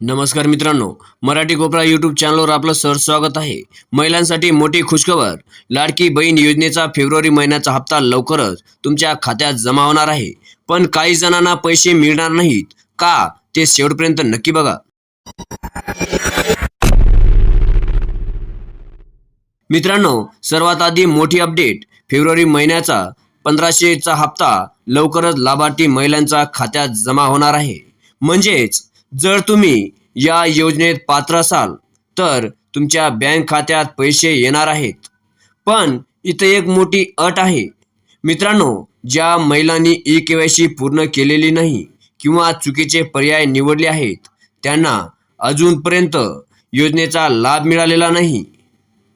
नमस्कार मित्रांनो, मराठी कोपरा यूट्यूब चॅनलवर आपलं सहर्ष स्वागत आहे. महिलांसाठी मोठी खुशखबर. लाडकी बहीण योजनेचा फेब्रुवारी महिन्याचा हप्ता लवकरच तुमच्या खात्यात जमा होणार आहे. पण काही जणांना पैसे मिळणार नाहीत. का? ते शेवटपर्यंत नक्की बघा. मित्रांनो, सर्वात आधी मोठी अपडेट. फेब्रुवारी महिन्याचा 1500चा हप्ता लवकरच लाभार्थी महिलांच्या खात्यात जमा होणार आहे. म्हणजेच जर तुम्ही या योजनेत पात्र असाल तर तुमच्या बँक खात्यात पैसे येणार आहेत. पण इथे एक मोठी अट आहे. मित्रांनो, ज्या महिलांनी ई-केवायसी पूर्ण केलेली नाही किंवा चुकीचे पर्याय निवडले आहेत, त्यांना अजूनपर्यंत योजनेचा लाभ मिळालेला नाही.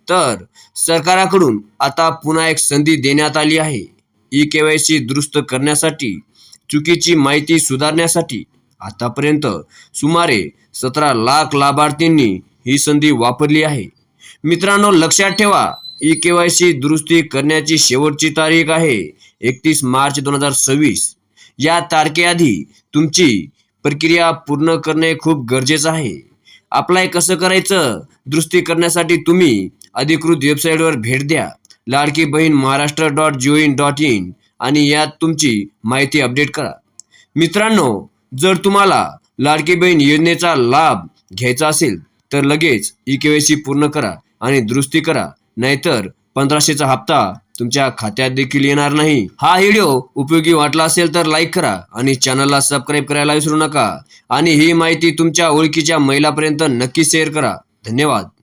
तर सरकारकडून आता पुन्हा एक संधी देण्यात आली आहे. ई-केवायसी दुरुस्त करण्यासाठी, चुकीची माहिती सुधारण्यासाठी आतापर्यंत सुमारे 17 लाख लाभार्थींनी ही संधी वापरली आहे. मित्रांनो, लक्षात ठेवा, ई-केवायसी दुरुस्ती करण्याची शेवटची तारीख आहे 31 मार्च 2026. या तारखेआधी तुमची प्रक्रिया पूर्ण करणे खूप गरजेचं आहे. अप्लाय कसं करायचं? दुरुस्ती करण्यासाठी तुम्ही अधिकृत वेबसाईटवर भेट द्या, ladkibahinmaharashtra.gov.in, आणि यात तुमची माहिती अपडेट करा. मित्रांनो, जर तुम्हाला लाडकी बहीण योजनेचा लाभ घ्यायचा असेल तर लगेच ई-केवायसी पूर्ण करा आणि दुरुस्ती करा, नाहीतर 1500चा हप्ता तुमच्या खात्यात देखील येणार नाही. हा व्हिडिओ उपयोगी वाटला असेल तर लाईक करा आणि चॅनलला सबस्क्राईब करायला विसरू नका. आणि ही माहिती तुमच्या ओळखीच्या महिलांपर्यंत नक्की शेअर करा. धन्यवाद.